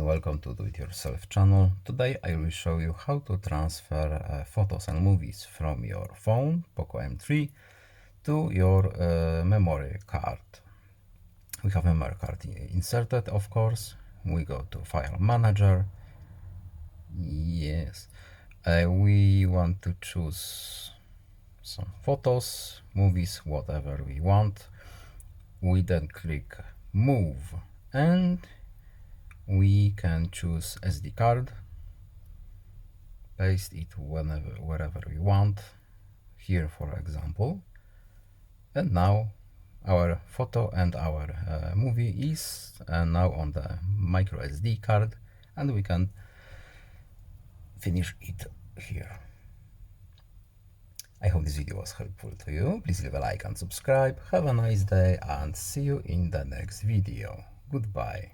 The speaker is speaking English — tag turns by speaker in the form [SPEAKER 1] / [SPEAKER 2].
[SPEAKER 1] welcome to Do It Yourself channel. Today I will show you how to transfer photos and movies from your phone, POCO M3, to your memory card. We have memory card inserted, of course. We go to File Manager. Yes, we want to choose some photos, movies, whatever we want. We then click Move and we can choose SD card, paste it wherever we want, here for example, and now our photo and our movie is now on the micro SD card, and we can finish it here. I hope this video was helpful to you. Please leave a like and subscribe. Have a nice day and see you in the next video. Goodbye.